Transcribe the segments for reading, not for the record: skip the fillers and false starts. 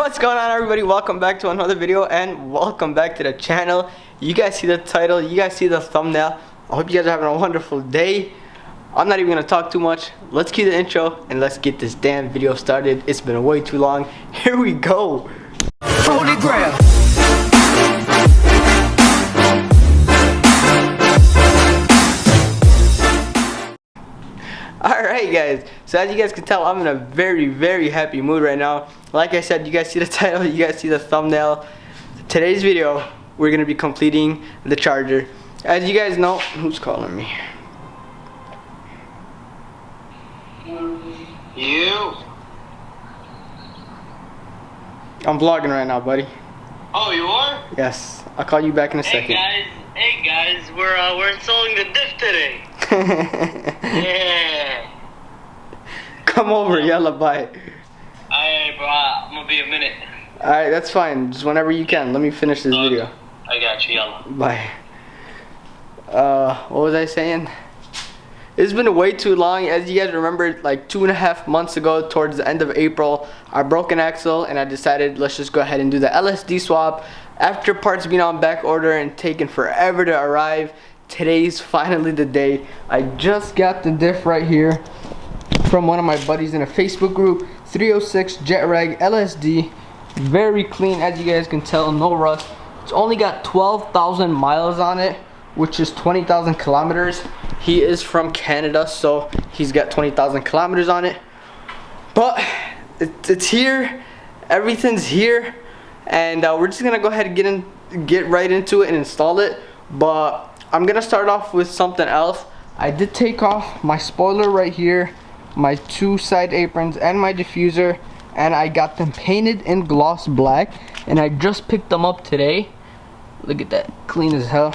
What's going on, everybody? Welcome back to another video and welcome back to the channel. You guys see the title, you guys see the thumbnail. I hope you guys are having a wonderful day. I'm not even gonna talk too much. Let's cue the intro and let's get this damn video started. It's been way too long. Here we go. Holy grail. Alright guys, so as you guys can tell, I'm in a very happy mood right now. Like I said, you guys see the title, you guys see the thumbnail. Today's video, we're going to be completing the charger. As you guys know, who's calling me? You? I'm vlogging right now, buddy. Oh, you are? Yes, I'll call you back in a second. Hey guys, we're installing the diff today. Yeah. Come over, yalla, bye. Alright, bro, I'm gonna be a minute. Alright, that's fine. Just whenever you can. Let me finish this video. I got you, yalla. Bye. What was I saying? It's been way too long. As you guys remember, like 2.5 months ago, towards the end of April, I broke an axle and I decided let's just go ahead and do the LSD swap. After parts being on back order and taking forever to arrive, today's finally the day. I just got the diff right here from one of my buddies in a Facebook group. 306 JetRag LSD, very clean, as you guys can tell, no rust. It's only got 12,000 miles on it, which is 20,000 kilometers. He is from Canada, so he's got 20,000 kilometers on it. But it's here, everything's here, and we're just gonna go ahead and get right into it and install it. But I'm gonna start off with something else. I did take off my spoiler right here, my 2 side aprons, and my diffuser, and I got them painted in gloss black, and I just picked them up today. Look at that, clean as hell.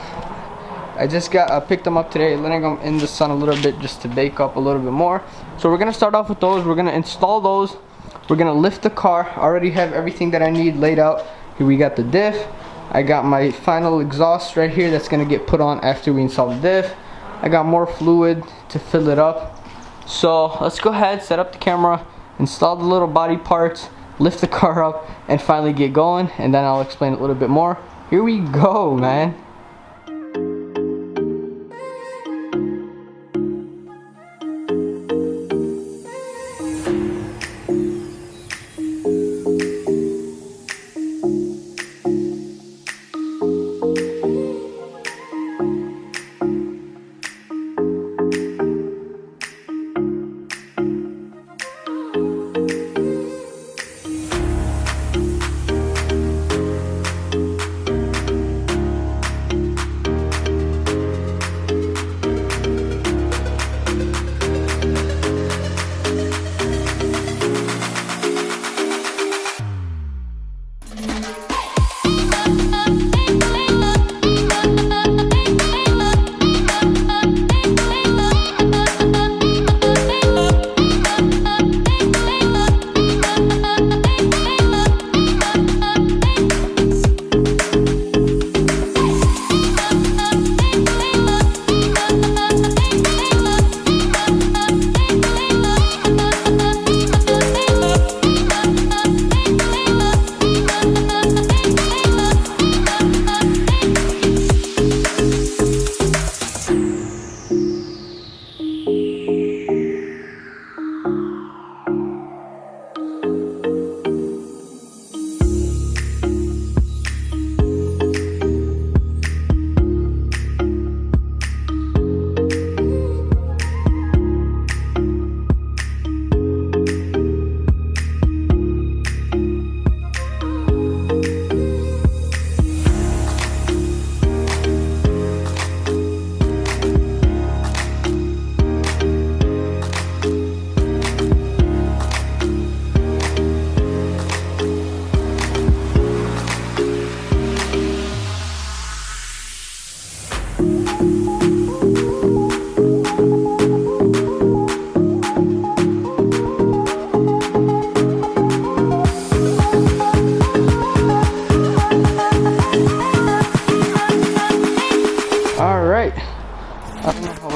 I just picked them up today, letting them in the sun a little bit just to bake up a little bit more. So we're gonna start off with those. We're gonna install those. We're gonna lift the car. I already have everything that I need laid out. Here we got the diff. I got my final exhaust right here that's gonna get put on after we install the diff. I got more fluid to fill it up. So let's go ahead, set up the camera, install the little body parts, lift the car up, and finally get going, and then I'll explain a little bit more. Here we go, man.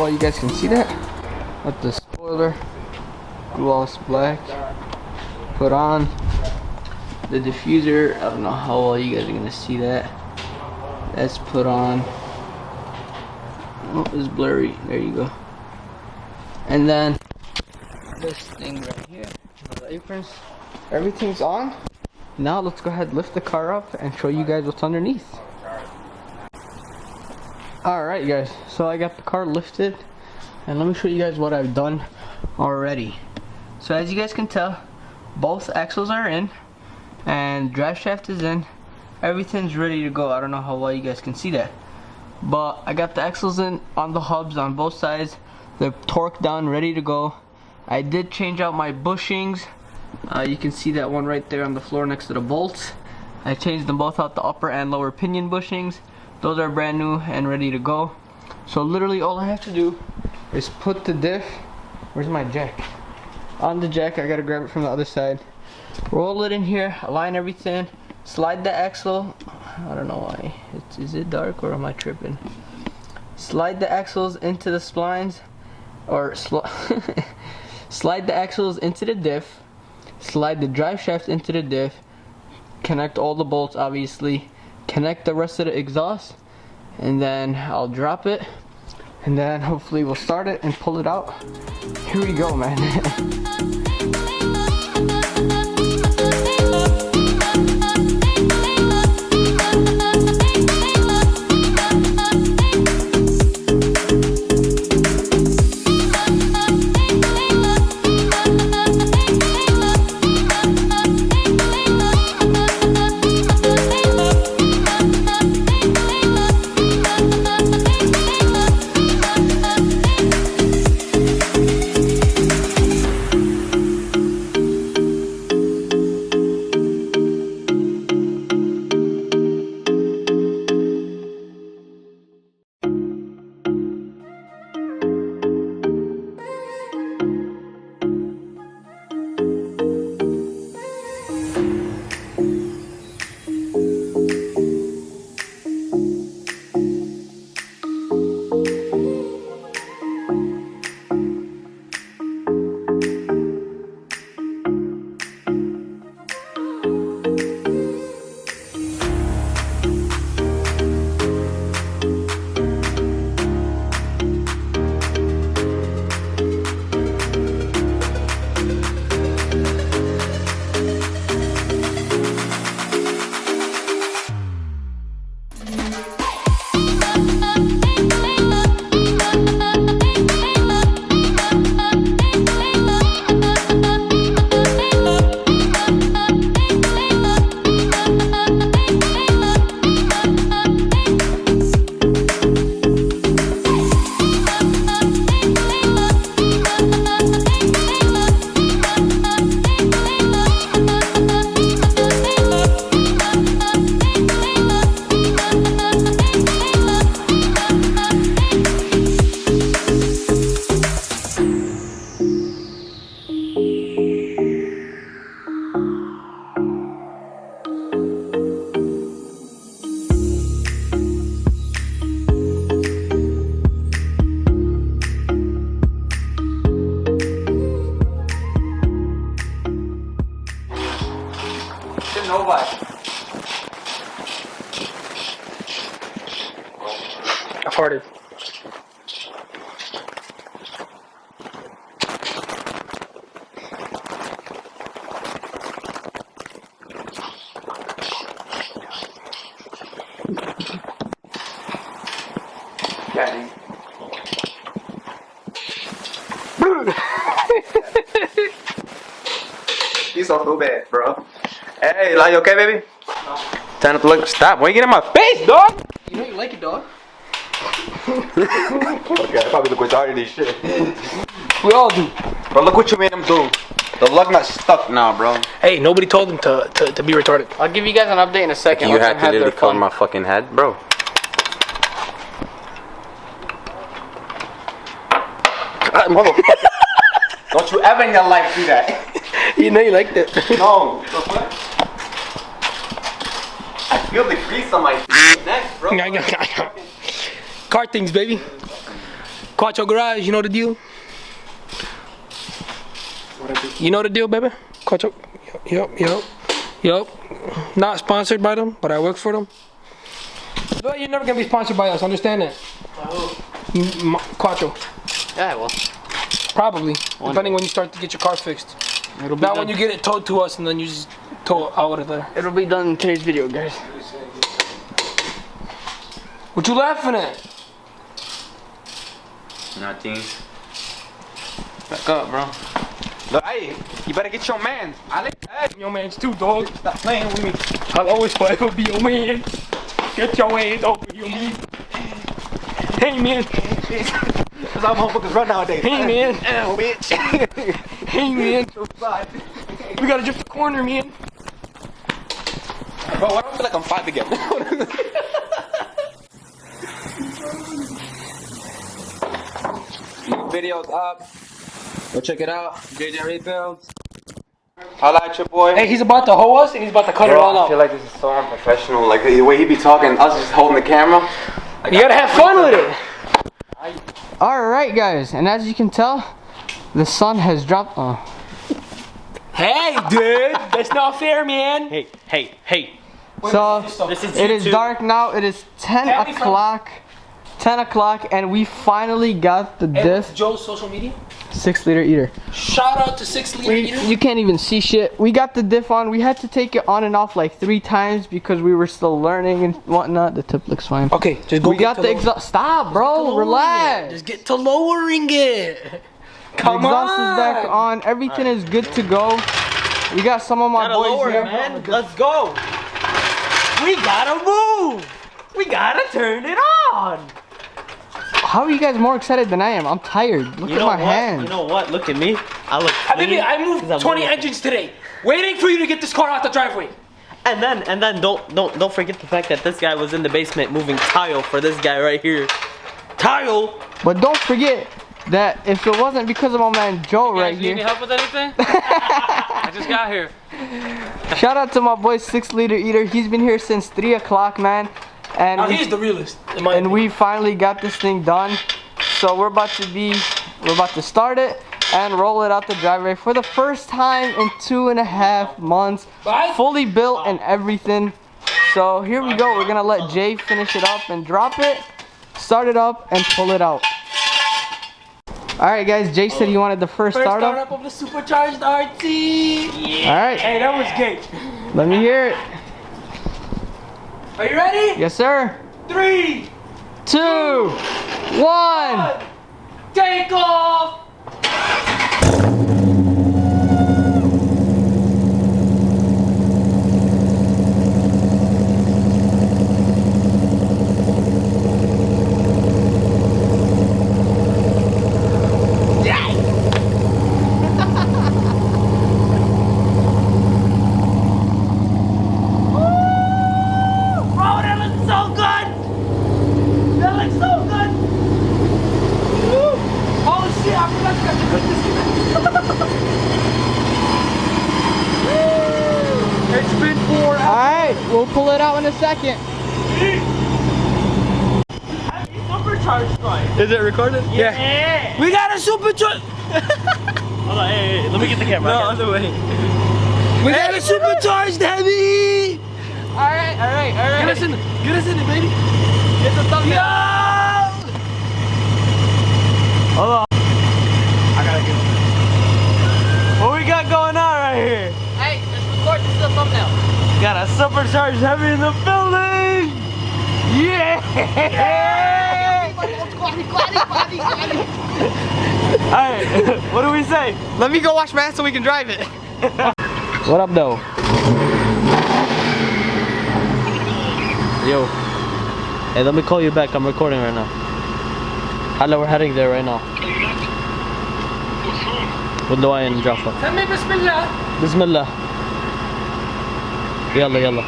well you guys can see that with the spoiler gloss black put on. the diffuser, I don't know how well you guys are gonna see that. That's put on. Oh, it's blurry. There you go. And then this thing right here, the aprons, everything's on. Now let's go ahead, lift the car up and show you guys what's underneath. Alright guys, so I got the car lifted and let me show you guys what I've done already. So as you guys can tell, both axles are in and drive shaft is in. Everything's ready to go. I don't know how well you guys can see that, but I got the axles in on the hubs on both sides. The torque down, ready to go. I did change out my bushings. You can see that one right there on the floor next to the bolts. I changed them both out, the upper and lower pinion bushings. Those are brand new and ready to go. So literally all I have to do is put the diff, where's my jack? On the jack, I gotta grab it from the other side. Roll it in here, align everything, slide the axle. I don't know why, is it dark or am I tripping? Slide the axles into the splines, or slide the axles into the diff, slide the drive shaft into the diff, connect all the bolts obviously, connect the rest of the exhaust, and then I'll drop it, and then hopefully we'll start it and pull it out. Here we go, man. Nobody. I farted. Daddy. You so feel bad, bro. Hey, like, you okay, baby? No. Time to look. Stop. Why you get in my face, dog? You know you like it, dog. Okay, I probably look retarded this shit. We all do. Bro, look what you made him do. The lug nut stuck now, bro. Hey, nobody told him to be retarded. I'll give you guys an update in a second. You had to literally fall on my fucking head, bro. Motherfucker. Don't you ever in your life do that. You know you liked it. No. I feel the grease on my neck, bro. Car things, baby. Quattro Garage, you know the deal? You know the deal, baby? Quattro. Yup. Yup. Not sponsored by them, but I work for them. But you're never gonna be sponsored by us. Understand that? Quattro. Yeah, well. Probably. Depending when you start to get your car fixed. It'll be Not done. when you get it towed to us and then you just tow it out of there. It'll be done in today's video, guys. What you laughing at? Nothing. Back up, bro. Look, hey, you better get your man. Alex, hey. Your man's too, dog. Stop playing with me. I'll always forever be your man. Get your hands open, you mean? Hey, man. That's how motherfuckers run nowadays. Hey, man. Ow, bitch. Hey, man. We gotta jump the corner, man. Bro, why do I feel like I'm 5 again? Video's up. Go check it out. JJ Rebuilds. Holla at your boy. Hey, he's about to hoe us and he's about to cut it Bro, all I feel out. like this is so unprofessional. Like the way he be talking, us just holding the camera. You gotta have fun with it. Alright, guys. And as you can tell, the sun has dropped. Oh. Hey, dude. That's not fair, man. Hey. So, This is it is YouTube. dark now. It is 10 Family friendly. o'clock. 10 o'clock, and we finally got the Hey, diff. what's Joe's social media? 6-liter eater. Shout out to 6 Liter Eater. You can't even see shit. We got the diff on. We had to take it on and off like 3 times because we were still learning and whatnot. The tip looks fine. Okay, just go We got the exhaust. Stop, bro. Relax. Just get to lowering it. The Come exhaust on. is back on. Everything is good to go. We got some of my Gotta boys lower here. it, man. Let's go. We gotta move. We gotta turn it on. How are you guys more excited than I am? I'm tired. Look You at know my what? hands. You know what? Look at me. I look clean. I moved 'cause I'm 20 moving. engines today, waiting for you to get this car out the driveway. And then don't forget the fact that this guy was in the basement moving tile for this guy right here. Tile. But don't forget that if it wasn't because of my man Joe right here. help with anything? I just got here. Shout out to my boy 6-liter eater. He's been here since 3 o'clock, man. And Now we- he's the realest. In my and opinion. we finally got this thing done. So we're about to start it and roll it out the driveway for the first time in 2.5 months. Bye. Fully built and everything. So here we go. We're gonna let Jay finish it up and drop it, start it up and pull it out. Alright guys, Jay said he wanted the first startup. startup of the supercharged RT. Alright, Hey, that was gay. let me hear it. Are you ready? Yes sir. 3, 2, 1. take off. Bro, that looks so good. That looks so good. Woo. Oh shit, I forgot you got to put this in. It's been 4 hours. Alright, we'll pull it out in a second. Supercharged right. Is it recorded? Yeah. We got a supercharged. Hold on, hey, let me get the camera. No, other way. We got a supercharged heavy. Alright. Get us in it, baby. Get the thumbnail. Yo! I gotta get what we got going on right here? Hey, let's record this is the thumbnail. Got a supercharged heavy in the building. Yeah. Alright, what do we say? Let me go wash my ass so we can drive it. What up, though? Yo. Hey, let me call you back. I'm recording right now. Hello, we're heading there right now. With Dwayne and Jaffa. Tell me bismillah. Bismillah. Yalla, yalla.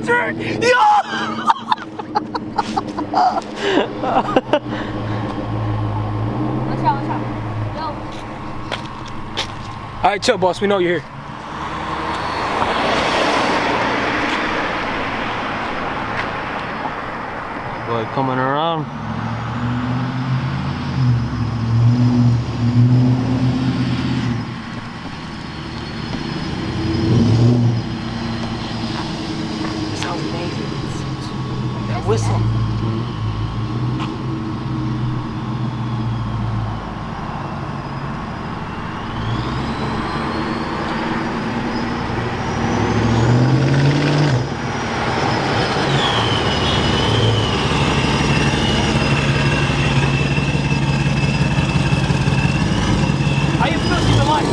turn! Yo! Watch out. Yo. Alright, chill, boss. We know you're here. Boy, coming around. Sounds amazing. That whistle. How you feel seeing the light?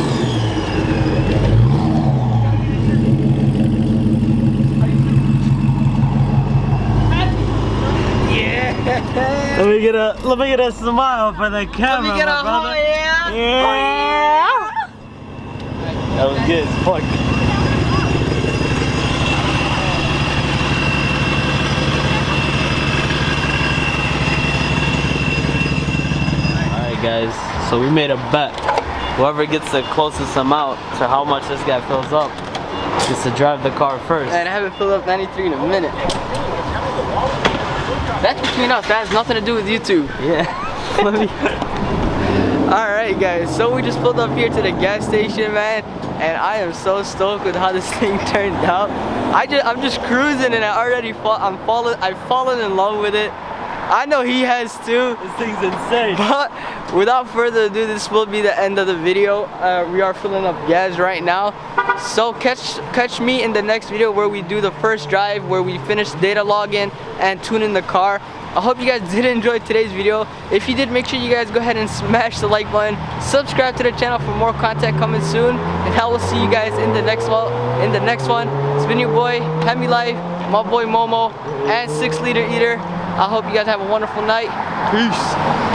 Let me get a smile for the camera, my brother. Yeah. That was good as fuck. Alright guys, so we made a bet. Whoever gets the closest amount to how much this guy fills up gets to drive the car first. And I haven't filled up 93 in a minute. That's between us. That has nothing to do with YouTube. Yeah. Let me. Alright guys, so we just pulled up here to the gas station, man, and I am so stoked with how this thing turned out. I'm just cruising and I've fallen in love with it. I know he has too. This thing's insane. But without further ado, this will be the end of the video. We are filling up gas right now. So catch me in the next video where we do the first drive, where we finish data login and tune in the car. I hope you guys did enjoy today's video. If you did, make sure you guys go ahead and smash the like button. Subscribe to the channel for more content coming soon. And I will see you guys in the next one. It's been your boy, Hemi Life, my boy Momo, and 6 Liter Eater. I hope you guys have a wonderful night. Peace.